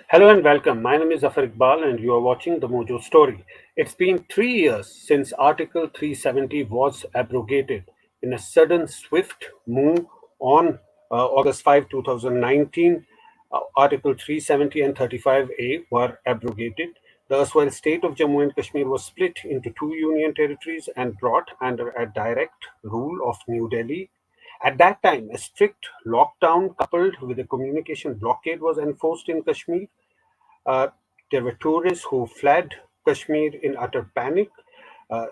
Hello and welcome. My name is Zaffar Iqbal and you are watching The Mojo Story. It's been 3 years since Article 370 was abrogated in a sudden, swift move on August 5, 2019. Article 370 and 35A were abrogated. The erstwhile state of Jammu and Kashmir was split into two union territories and brought under a direct rule of New Delhi. At that time, a strict lockdown coupled with a communication blockade was enforced in Kashmir. uh, there were tourists who fled Kashmir in utter panic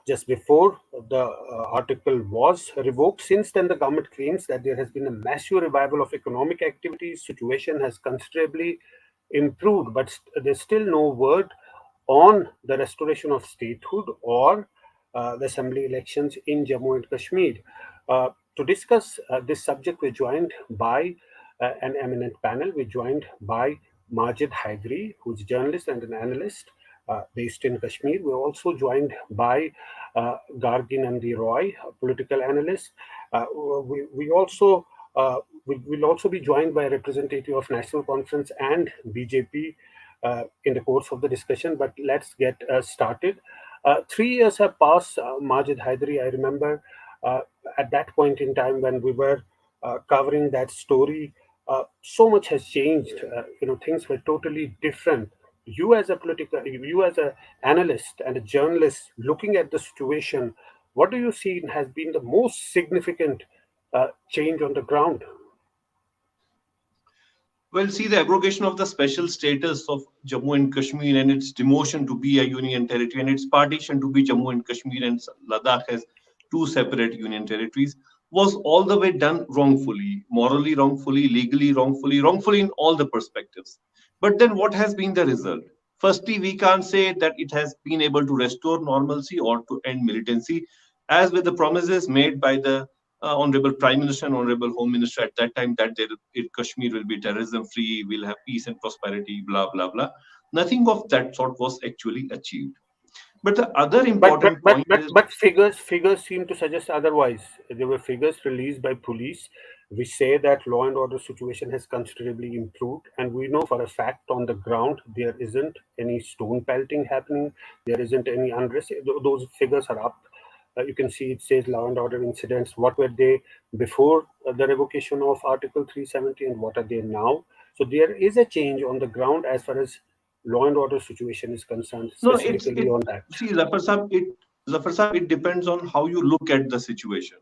just before the article was revoked. Since then, the government claims that there has been a massive revival of economic activities. Situation has considerably improved, but there's still no word on the restoration of statehood or the assembly elections in Jammu and Kashmir. To discuss this subject, we're joined by an eminent panel. We're joined by Majid Hyderi, who's a journalist and an analyst based in Kashmir. We're also joined by Gargi Nandi, a political analyst. We also will also be joined by a representative of National Conference and BJP in the course of the discussion. But let's get started. 3 years have passed, Majid Hyderi. I remember uh, at that point in time when we were covering that story, so much has changed. Things were totally different. You as a analyst and a journalist, looking at the situation, what do you see has been the most significant change on the ground? Well, see, the abrogation of the special status of Jammu and Kashmir and its demotion to be a union territory and its partition to be Jammu and Kashmir and Ladakh as two separate union territories was all the way done wrongfully, morally wrongfully, legally wrongfully, wrongfully in all the perspectives. But then what has been the result? Firstly, we can't say that it has been able to restore normalcy or to end militancy, as with the promises made by the Honorable Prime Minister and Honorable Home Minister at that time that Kashmir will be terrorism free, will have peace and prosperity, blah, blah, blah. Nothing of that sort was actually achieved. But the other But but important but point but is, but figures seem to suggest otherwise. There were figures released by police which say that law and order situation has considerably improved, and we know for a fact on the ground there isn't any stone pelting happening. There isn't any unrest. Those figures are up. You can see it says law and order incidents. What were they before the revocation of Article 370, and what are they now? So there is a change on the ground as far as law and order situation is concerned, no, specifically on that. see, Zafar Sahab, it depends on how you look at the situation.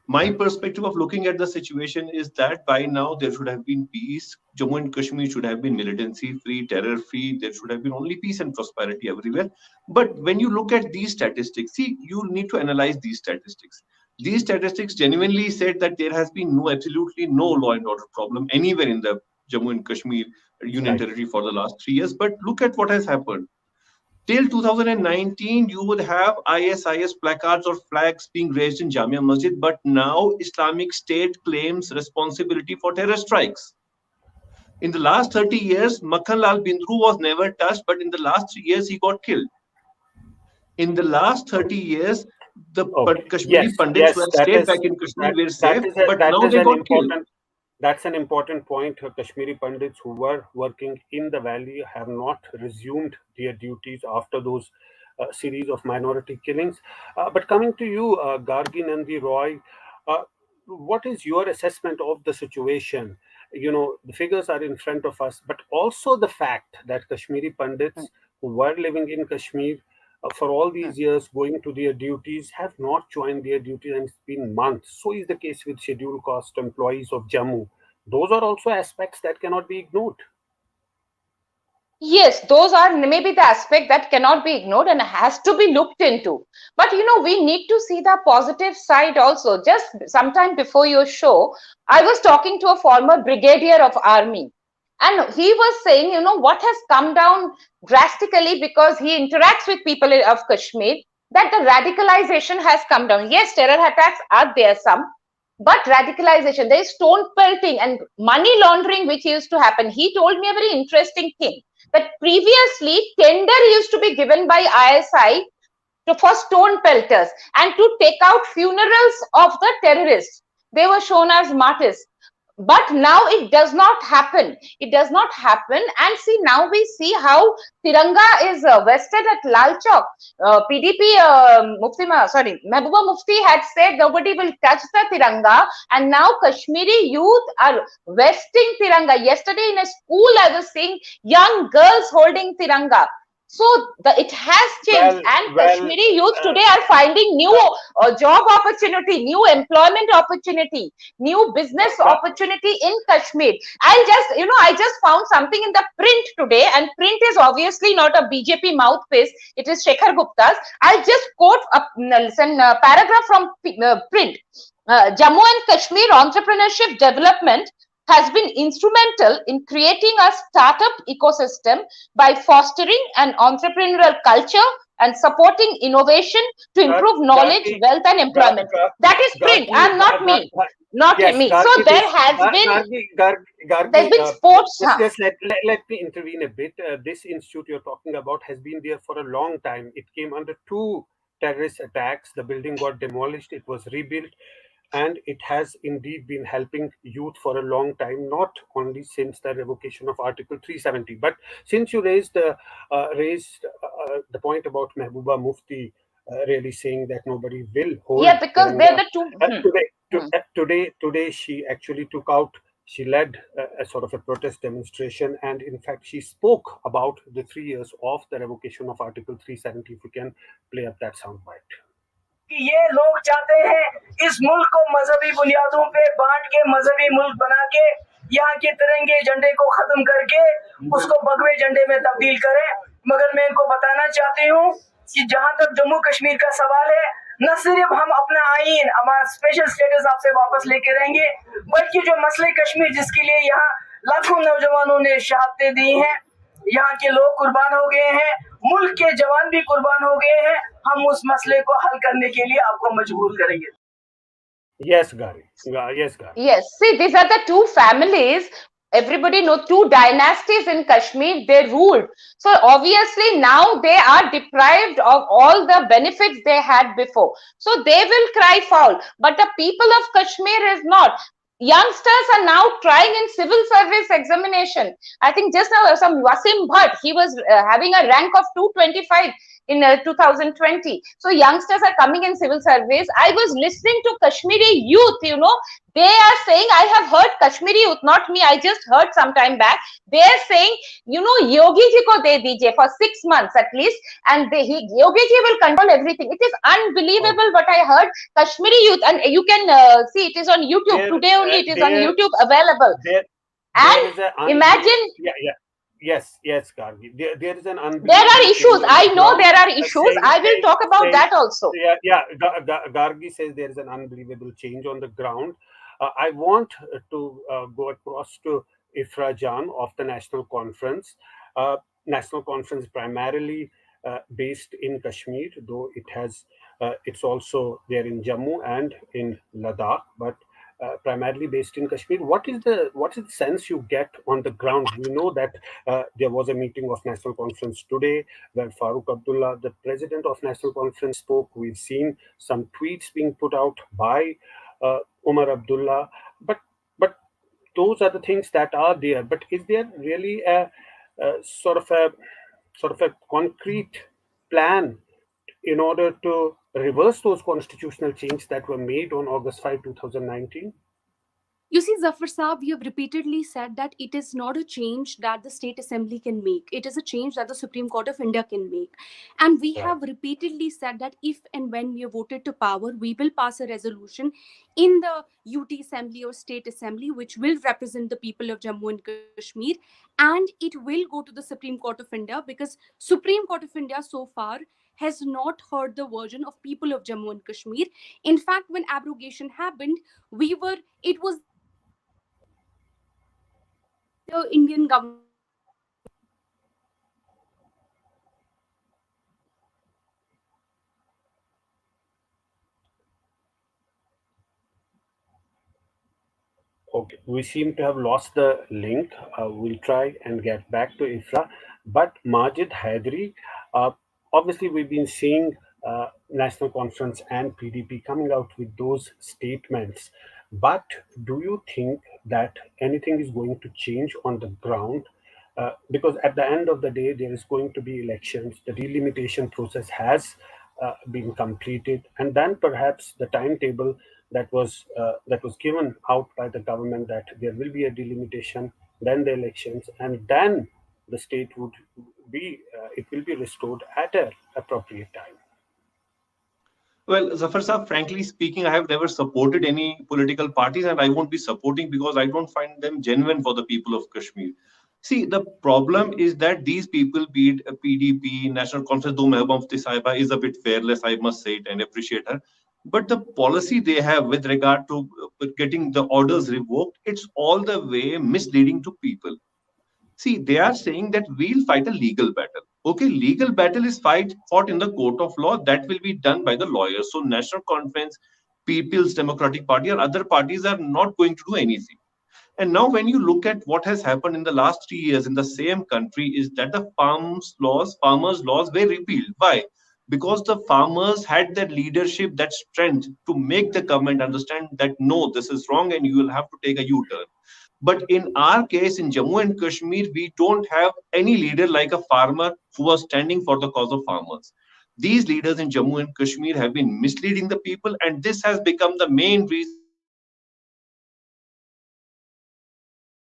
My perspective of looking at the situation is that by now there should have been peace. Jammu and Kashmir should have been militancy free, terror free. There should have been only peace and prosperity everywhere. But when you look at these statistics, see, you need to analyze these statistics. These statistics genuinely said that there has been absolutely no law and order problem anywhere in the Jammu and Kashmir Union Right. Territory for the last 3 years. But look at what has happened. Till 2019, you would have ISIS placards or flags being raised in Jamia Masjid, but now Islamic State claims responsibility for terror strikes. In the last 30 years, Makhan Lal Bindru was never touched, but in the last 3 years, he got killed. In the last 30 years, the Okay. Kashmiri Yes. Pandits who Yes. have stayed back in Kashmir were safe, but That now is they an got killed. important. That's an important point. Kashmiri Pandits who were working in the valley have not resumed their duties after those series of minority killings. But coming to you, Gargi Nandi Roy, uh, what is your assessment of the situation? The figures are in front of us, but also the fact that Kashmiri Pandits who were living in Kashmir for all these years going to their duties have not joined their duties, and it's been months. So is the case with scheduled caste employees of Jammu. Those are also aspects that cannot be ignored. Yes, those are maybe the aspect that cannot be ignored and has to be looked into. But we need to see the positive side also. Just sometime before your show, I was talking to a former brigadier of army, and he was saying, what has come down drastically because he interacts with people of Kashmir, that the radicalization has come down. Yes, terror attacks are there some, but radicalization, there is stone pelting and money laundering which used to happen. He told me a very interesting thing that previously tender used to be given by ISI for stone pelters and to take out funerals of the terrorists. They were shown as martyrs. But now it does not happen. It does not happen. And see, now we see how Tiranga is vested at Lal Chowk. PDP, sorry, Mehbooba Mufti had said nobody will touch the Tiranga, and now Kashmiri youth are vesting Tiranga. Yesterday in a school, I was seeing young girls holding Tiranga. So it has changed, Well, and well, Kashmiri youth today are finding new job opportunity, new employment opportunity, new business Ga- opportunity in Kashmir. I just found something in the print today, and print is obviously not a BJP mouthpiece. It is Shekhar Gupta's. I'll just quote a paragraph from print. Jammu and Kashmir entrepreneurship development has been instrumental in creating a startup ecosystem by fostering an entrepreneurial culture and supporting innovation to Gar- improve knowledge, Gargi, wealth, and Gar- employment. Gar- That is print, Gargi, and not me. Not yes, me. So Gargi, there has been Gargi, there's been sports. Huh? just let me intervene a bit. This institute you're talking about has been there for a long time. It came under two terrorist attacks. The building got demolished. It was rebuilt, and it has indeed been helping youth for a long time. Not only since the revocation of Article 370, but since you raised the point about Mehbooba Mufti really saying that nobody will hold Yeah, because they're Tiranga. the two. Hmm. Today, she actually took out. She led a sort of a protest demonstration, and in fact, she spoke about the 3 years of the revocation of Article 370. If we can play up that soundbite. कि ये लोग चाहते हैं इस मुल्क को मजहबी बुनियादों पे बांट के मजहबी मुल्क बना के यहाँ के तिरंगे झंडे को खत्म करके उसको भगवे झंडे में तब्दील करें। मगर मैं इनको बताना चाहती हूँ कि जहाँ तक जम्मू कश्मीर का सवाल है, न सिर्फ हम अपना आईन, हमारा स्पेशल स्टेटस आपसे वापस लेके रहेंगे, बल्कि जो मसले कश्मीर जिसके लिए यहाँ लाखों नौजवानों ने शहादतें दी हैं, यहाँ के लोग कुर्बान हो गए हैं, मुल्क के जवान भी कुर्बान हो गए हैं, हम उस मसले को हल करने के लिए आपको मजबूर करेंगे। Yes, Gary. Yes, Gary. Yes, see, these are the two families. Everybody know two dynasties in Kashmir. They ruled. So obviously now they are deprived of all the benefits they had before. So they will cry foul. But the people of Kashmir is not. Youngsters are now trying in civil service examination. I think just now some Wasim Bhatt, he was having a rank of 225 in 2020. So youngsters are coming in civil service. I was listening to Kashmiri youth, they are saying, I have heard Kashmiri youth, not me, I just heard some time back. They are saying, Yogi ji ko de dijiye for 6 months at least, and Yogi ji will control everything. It is unbelievable what I heard. Kashmiri youth, and you can see it is on YouTube. Today only it is on YouTube available. There And is a imagine. yeah. Yes, Gargi. There is an There are unbelievable issues. change on I the know ground. there are issues. I will talk about that also. Gargi says there is an unbelievable change on the ground. I want to go across to Ifra Jan of the National Conference. National Conference primarily based in Kashmir, though it's also there in Jammu and in Ladakh, but primarily based in Kashmir. What is the sense you get on the ground? We know that there was a meeting of National Conference today where Farooq Abdullah, the president of National Conference, spoke. We've seen some tweets being put out by Umar Abdullah, but those are the things that are there. But is there really a sort of a concrete plan in order to reverse those constitutional changes that were made on August 5, 2019? You see, Zaffar Saab, you have repeatedly said that it is not a change that the State Assembly can make. It is a change that the Supreme Court of India can make. And we Right. have repeatedly said that if and when we are voted to power, we will pass a resolution in the UT Assembly or State Assembly, which will represent the people of Jammu and Kashmir. And it will go to the Supreme Court of India, because Supreme Court of India so far has not heard the version of people of Jammu and Kashmir. In fact, when abrogation happened, it was the Indian government who was asking for abrogation. And the Indian government was saying that abrogation is not possible because Supreme Court of India has not heard the version of people of Jammu and Kashmir. Okay, we seem to have lost the link. We'll try and get back to Ifra. But Majid, Hyderi, uh, obviously we've been seeing National Conference and PDP coming out with those statements. But do you think that anything is going to change on the ground, because at the end of the day there is going to be elections. The delimitation process has been completed, and then perhaps the timetable that was given out by the government, that there will be a delimitation, then the elections, and then the state would be it will be restored at a appropriate time. Well, Zafar Saab, frankly speaking, I have never supported any political parties and I won't be supporting because I don't find them genuine for the people of Kashmir. See, the problem is that these people, be it a PDP, National Conference, though Mehboob Saiba is a bit fearless, I must say it and appreciate her. But the policy they have with regard to getting the orders revoked, it's all the way misleading to people. See, they are saying that we'll fight a legal battle. Okay, legal battle is fought in the court of law. That will be done by the lawyers. So National Conference, People's Democratic Party, or other parties are not going to do anything. And now, when you look at what has happened in the last 3 years in the same country, is that the farmers' laws were repealed. Why? Because the farmers had that leadership, that strength to make the government understand that no, this is wrong and you will have to take a U-turn. But in our case, in Jammu and Kashmir, we don't have any leader like a farmer who was standing for the cause of farmers. These leaders in Jammu and Kashmir have been misleading the people, and this has become the main reason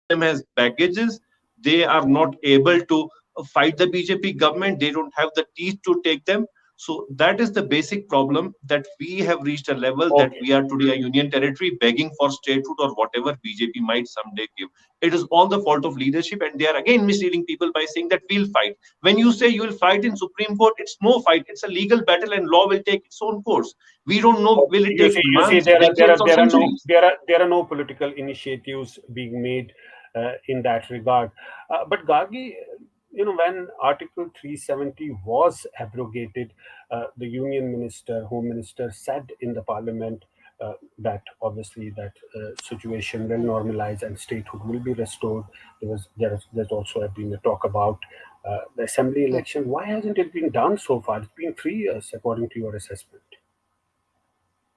why some of them has baggages. They are not able to fight the BJP government. They don't have the teeth to take them. So that is the basic problem, that we have reached a level that Okay. we are today a union territory begging for statehood or whatever BJP might someday give. It is all the fault of leadership, and they are again misleading people by saying that we'll fight. When you say you will fight in Supreme Court, it's no fight. It's a legal battle, and law will take its own course. We don't know will it take You see, months, decades, or centuries. there are no political initiatives being made in that regard. But Gargi, when Article 370 was abrogated, the Union Minister, Home Minister, said in the Parliament that obviously that situation will normalize and statehood will be restored. There's also been a talk about the assembly election. Why hasn't it been done so far? It's been 3 years, according to your assessment.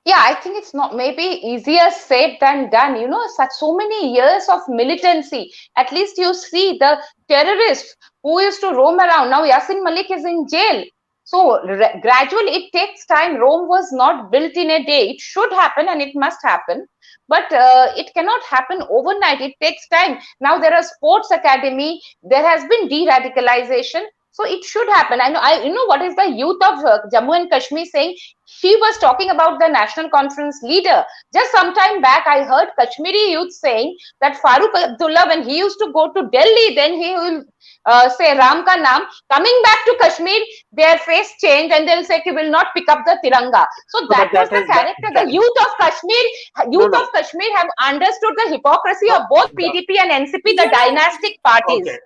Yeah, I think it's not maybe easier said than done. Such so many years of militancy. At least you see the terrorists who used to roam around. Now Yasin Malik is in jail. So gradually, it takes time. Rome was not built in a day. It should happen and it must happen, but it cannot happen overnight. It takes time. Now there are sports academy. There has been de-radicalization. So it should happen. What is the youth of Jammu and Kashmir saying? She was talking about the National Conference leader. Just some time back, I heard Kashmiri youth saying that Farooq Abdullah, when he used to go to Delhi, then he will say Ram ka naam. Coming back to Kashmir, their face changed and they'll say he will not pick up the Tiranga. So No, that but was that the is character. The no, youth no, of Kashmir have understood the hypocrisy no, of both no. PDP and NCP, the You know, dynastic parties. Okay,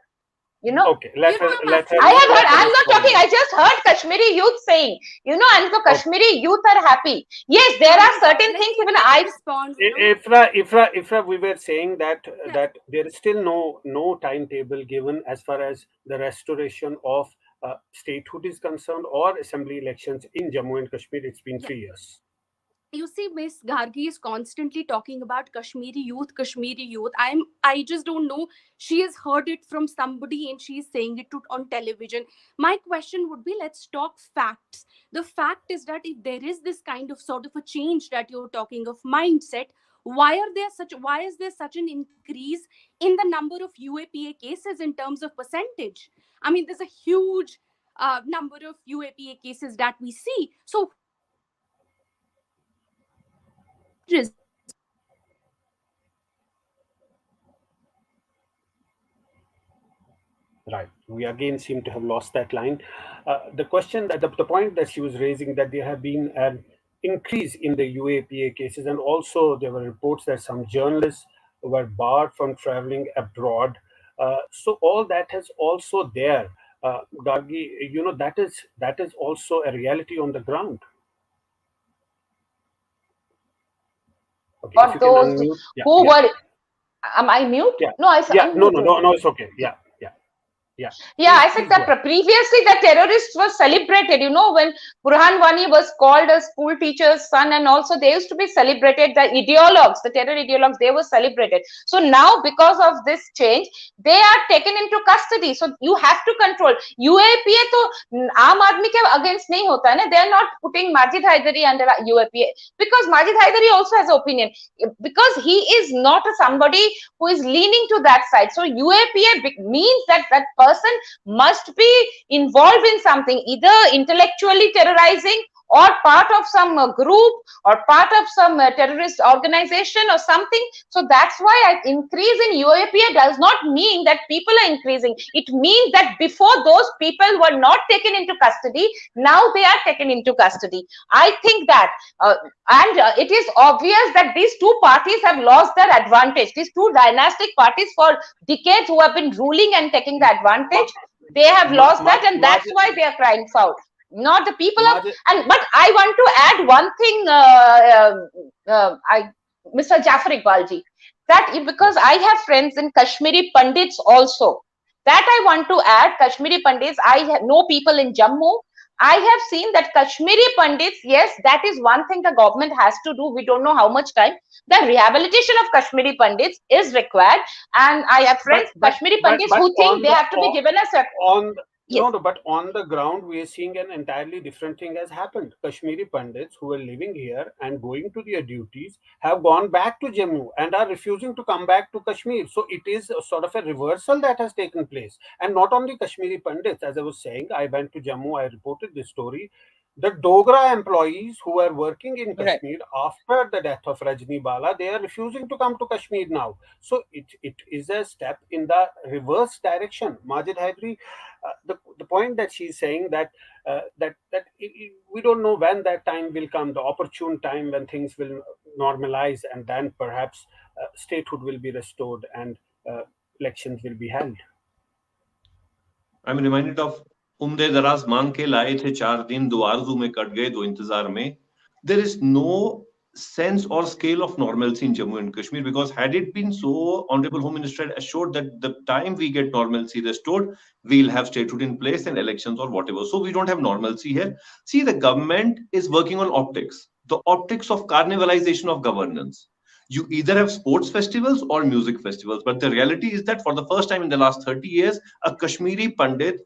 You know. okay. Let her I'm let her I actually have heard, let her I'm not respond talking, now. I just heard Kashmiri youth saying, and the Okay. Kashmiri youth are happy. Yes, there are certain let things me even let me I, respond. Ifra, we were saying that Yes. there is still no timetable given as far as the restoration of statehood is concerned or assembly elections in Jammu and Kashmir. It's been Yeah. 3 years. You see, Miss Gargi is constantly talking about Kashmiri youth, Kashmiri youth. I just don't know. She has heard it from somebody and she's saying it on television. My question would be, let's talk facts. The fact is that if there is this kind of sort of a change that you're talking of mindset, why is there such an increase in the number of UAPA cases in terms of percentage? I mean, there's a huge number of UAPA cases that we see. So who is responsible for this? Who is Right. We again seem to have lost that line. The question that the point that she was raising, that there have been an increase in the UAPA cases, and also there were reports that some journalists were barred from traveling abroad. So all that is also there. Gargi, that is also a reality on the ground. Okay, if or you can those unmute. Yeah, who yeah, were, am I mute? yeah, No, I yeah. No, no, unmuted. no, no. It's okay. Yeah, yeah. Yeah, I said Please go that ahead. previously the terrorists were celebrated, when Burhan Wani was called a school teacher's son, and also they used to be celebrated, the ideologues, the terror ideologues, they were celebrated. So now, because of this change, they are taken into custody. So you have to control. UAPA to aam aadmi ke against nahi hota hai na. They are not putting Majid Hyderi under UAPA, because Majid Hyderi also has opinion, because he is not somebody who is leaning to that side. So UAPA means that that person must be involved in something, either intellectually terrorizing, or part of some group, or part of some terrorist organization or something. So that's why increase in UAPA does not mean that people are increasing. It means that before those people were not taken into custody, now they are taken into custody. I think that, and it is obvious that these two parties have lost their advantage. These two dynastic parties for decades who have been ruling and taking the advantage, they have lost that, and that's Majid, why they are crying foul, not the people of. Majid, And but I want to add one thing, I Mr. Zaffar Iqbal ji, that because I have friends in Kashmiri Pandits also, that I want to add, Kashmiri Pandits, know people in Jammu. I have seen that Kashmiri Pandits, yes, that is one thing the government has to do. We don't know how much time. The rehabilitation of Kashmiri Pandits is required. And I have but friends, Kashmiri Pandits, who think on they the have to be given a on the, yes. no, but on the ground we are seeing an entirely different thing has happened. Kashmiri Pandits who are living here and going to their duties have gone back to Jammu and are refusing to come back to Kashmir. So it is a sort of a reversal that has taken place. And not only Kashmiri Pandits, as I was saying, I went to Jammu, I reported this story. The Dogra employees who were working in Right. Kashmir after the death of Rajni Bala, they are refusing to come to Kashmir now. So it is a step in the reverse direction. Majid Hyderi, the point that she's saying that we don't know when that time will come, the opportune time when things will normalize, and then perhaps statehood will be restored and elections will be held. I'm reminded of umde daraz मांग के लाए थे 4 दिन, दो आरज़ू में cut गए, दो इंतजार में. There is no sense or scale of normalcy in Jammu and Kashmir, because had it been so, Honorable Home Minister had assured that the time we get normalcy restored, we'll have statehood in place and elections or whatever. So we don't have normalcy here. See, the government is working on optics, the optics of carnivalization of governance. You either have sports festivals or music festivals, but the reality is that for the first time in the last 30 years, a Kashmiri Pandit,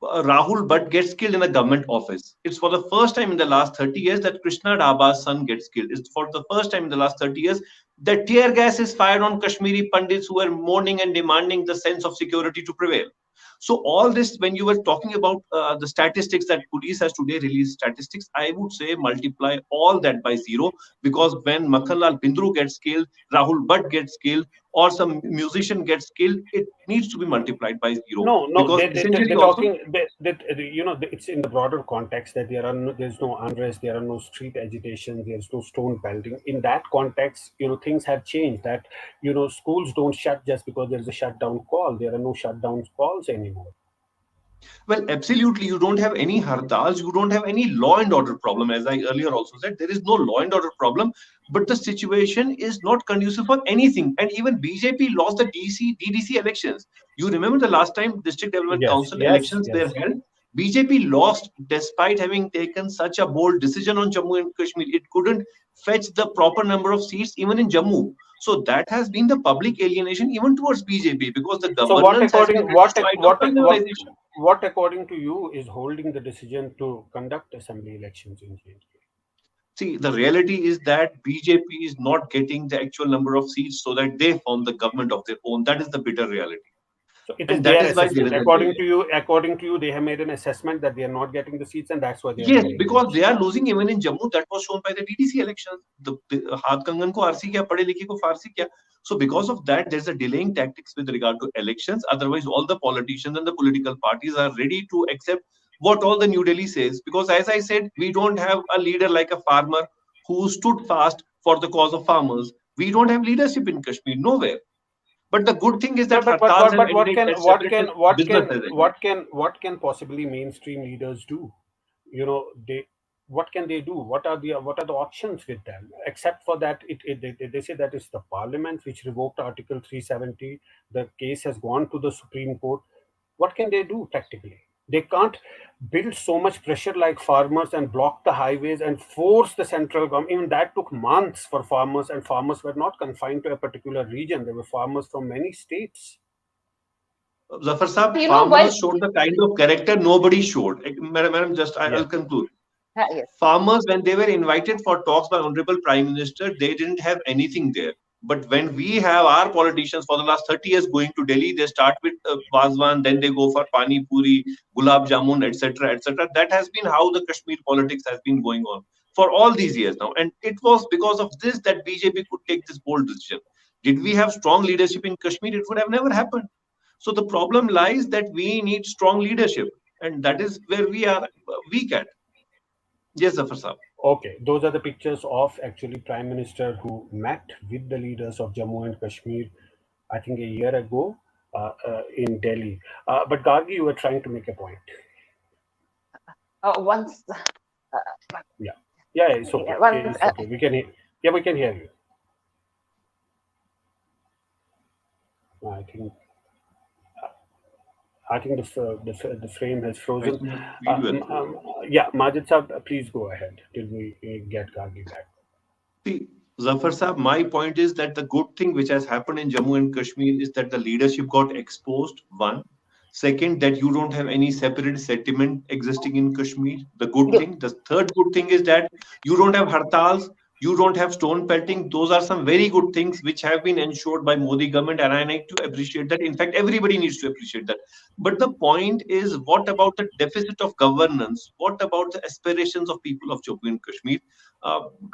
Rahul Bhatt, gets killed in a government office. It's for the first time in the last 30 years that Krishna Daba's son gets killed. It's for the first time in the last 30 years that tear gas is fired on Kashmiri Pandits who are mourning and demanding the sense of security to prevail. So all this, when you were talking about the statistics that police has today released statistics, I would say multiply all that by zero, because when Makhanlal Bindru gets killed, Rahul Bhatt gets killed, or some musician gets killed, it needs to be multiplied by zero, No, because essentially they're also. talking. It's in the broader context that there's no unrest, there are no street agitation, there's no stone pelting. In that context, things have changed. That schools don't shut just because there's a shutdown call. There are no shutdown calls anymore. Well, absolutely. You don't have any hartals. You don't have any law and order problem. As I earlier also said, there is no law and order problem, but the situation is not conducive for anything. And even BJP lost the DDC elections. You remember the last time District Development Yes, Council yes, elections were yes. held? BJP lost despite having taken such a bold decision on Jammu and Kashmir. It couldn't fetch the proper number of seats even in Jammu. So that has been the public alienation even towards BJP, because the So what governance has been according reduced to height of criminalization. what according to you is holding the decision to conduct assembly elections in J&K? See, the reality is that BJP is not getting the actual number of seats so that they form the government of their own. That is the bitter reality. So it is And that their is why there assessment. is a delay. According to you, they have made an assessment that they are not getting the seats, and that's why they are Yes, delaying because they elections. are losing even in Jammu. That was shown by the DDC elections. The Hath Kangan ko RC kya, Pade Likhe ko Farsi kya. So because of that, there's a delaying tactics with regard to elections. Otherwise, all the politicians and the political parties are ready to accept what all the New Delhi says. Because as I said, we don't have a leader like a farmer who stood fast for the cause of farmers. We don't have leadership in Kashmir, nowhere. But the good thing is that Hartals have ended, that separate business has ended. what can possibly mainstream leaders do? They what can they do? What are the options with them? Except for that, they say that it's the parliament which revoked Article 370. The case has gone to the Supreme Court. What can they do practically? They can't build so much pressure like farmers and block the highways and force the central government. Even that took months for farmers, and farmers were not confined to a particular region. There were farmers from many states. Zaffar Saab, Well, farmers showed the kind of character nobody showed. Madam, I'll Yes. conclude. yes. Farmers, when they were invited for talks by Honorable Prime Minister, they didn't have anything there. But when we have our politicians for the last 30 years going to Delhi, they start with Vazwan, then they go for Pani Puri, Gulab Jamun, etc., etc. That has been how the Kashmir politics has been going on for all these years now. And it was because of this that BJP could take this bold decision. Did we have strong leadership in Kashmir? It would have never happened. So the problem lies that we need strong leadership, and that is where we are weak at. Yes, Zafar Saab. Okay, those are the pictures of actually Prime Minister who met with the leaders of Jammu and Kashmir, I think a year ago in Delhi. But Gargi, you were trying to make a point. Once, Yeah, yeah, it's okay. once, It's okay. We can hear. Yeah, we can hear you. I think. I think the frame has frozen. Yeah, Majid Saab, please go ahead till we get Gargi back. See, Zafar Saab, my point is that the good thing which has happened in Jammu and Kashmir is that the leadership got exposed, one. Second, that you don't have any separate settlement existing in Kashmir. The good thing. The third good thing is that you don't have hartals, you don't have stone pelting. Those are some very good things which have been ensured by Modi government, and I need to appreciate that. In fact, everybody needs to appreciate that. But the point is, what about the deficit of governance? What about the aspirations of people of Jammu and Kashmir?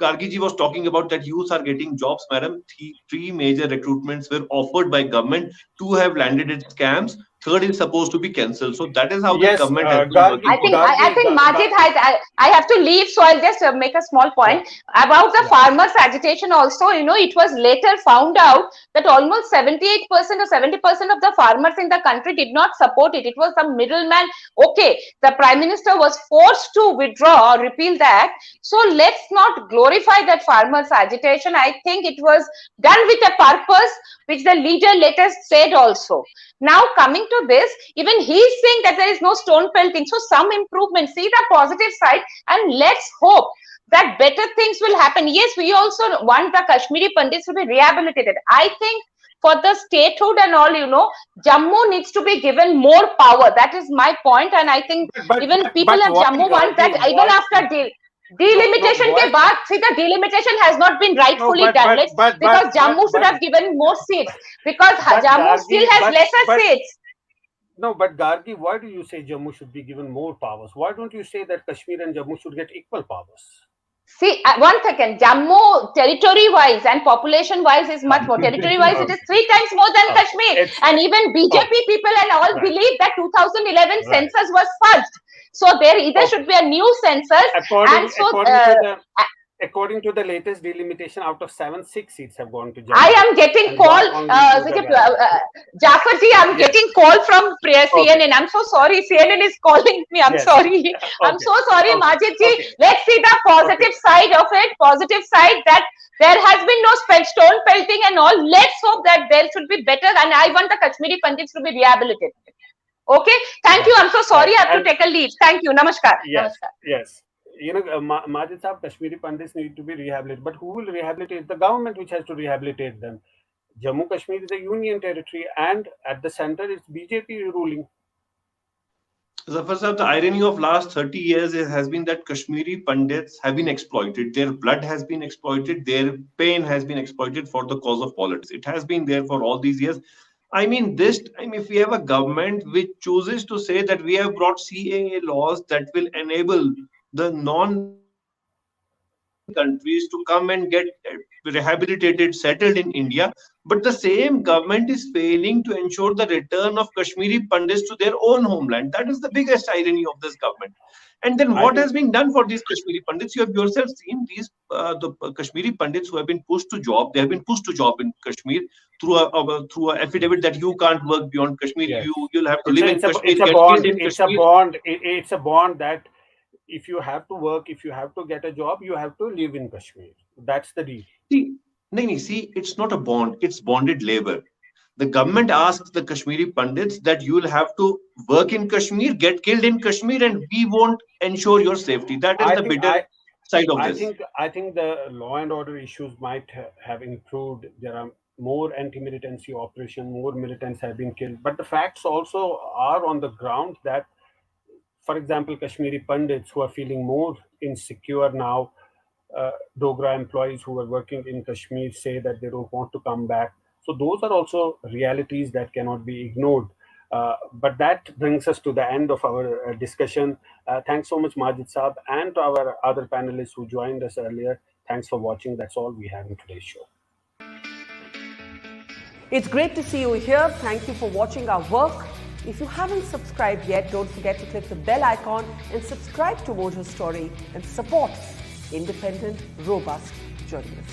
Gargi ji was talking about that youth are getting jobs, madam. Three major recruitments were offered by government. Two have landed at scams. Third is supposed to be cancelled. So that is how the Yes, government has been Gargi, working. I think Majid has. I have to leave, so I'll just make a small point about the farmers' agitation. Also, it was later found out that almost 78% or 70% of the farmers in the country did not support it. It was some middleman. Okay, the Prime Minister was forced to withdraw or repeal the act. So let's not glorify that farmers' agitation. I think it was done with a purpose, which the leader later said also. Now coming to this, even he's saying that there is no stone pelting. So some improvement, see the positive side, and let's hope that better things will happen. Yes, we also want the Kashmiri Pandits to be rehabilitated. I think for the statehood and all, Jammu needs to be given more power. That is my point. And I think even people of Jammu want that even after delimitation ke baad, see the delimitation has not been rightfully done. Because Jammu should have given more seats. Because Jammu still has lesser seats. No, but Gargi, why do you say Jammu should be given more powers? Why don't you say that Kashmir and Jammu should get equal powers? See, one second, Jammu territory-wise and population-wise is much more. Territory-wise, it is 3 times more than Kashmir. And even BJP people and all believe that 2011 census was fudged. So there either should be a new census. According to the latest delimitation, out of 7, 6 seats have gone to Jammu. I am getting call, Zaffar ji, I'm getting call from CNN. I'm so sorry, CNN is calling me. I'm sorry. I'm so sorry, Majid ji. Let's see the positive side of it. Positive side that there has been no stone pelting and all. Let's hope that there should be better. And I want the Kashmiri Pandits to be rehabilitated. Okay, thank you. I'm so sorry. I have to take a leave. Thank you. Namaskar. Yes, Namaskar. yes. Majid Saab, Kashmiri Pandits need to be rehabilitated. But who will rehabilitate? The government which has to rehabilitate them. Jammu Kashmir is a union territory, and at the center it's BJP ruling. Zafar Saab, the irony of last 30 years has been that Kashmiri Pandits have been exploited. Their blood has been exploited. Their pain has been exploited for the cause of politics. It has been there for all these years. I mean, this time, if we have a government which chooses to say that we have brought CAA laws that will enable the countries to come and get rehabilitated, settled in India, but the same government is failing to ensure the return of Kashmiri Pandits to their own homeland. That is the biggest irony of this government. And then what has been done for these Kashmiri Pandits? You have yourself seen these the Kashmiri Pandits who have been pushed to job. They have been pushed to job in Kashmir through an affidavit that you can't work beyond Kashmir. Yes. You'll have to live in Kashmir. It's a bond that if you have to work, if you have to get a job, you have to live in Kashmir. That's the deal. See, it's not a bond. It's bonded labor. The government asks the Kashmiri Pandits that you will have to work in Kashmir, get killed in Kashmir, and we won't ensure your safety. That is I the think bitter I side of I this. think I think the law and order issues might have improved. There are more anti-militancy operation, more militants have been killed, but the facts also are on the ground that, for example, Kashmiri Pandits who are feeling more insecure now, Dogra employees who are working in Kashmir say that they don't want to come back. So those are also realities that cannot be ignored. But that brings us to the end of our discussion. Thanks so much, Majid Saab, and to our other panelists who joined us earlier. Thanks for watching. That's all we have in today's show. It's great to see you here. Thank you for watching our work. If you haven't subscribed yet, don't forget to click the bell icon and subscribe to Mojo Story and support independent, robust journalism.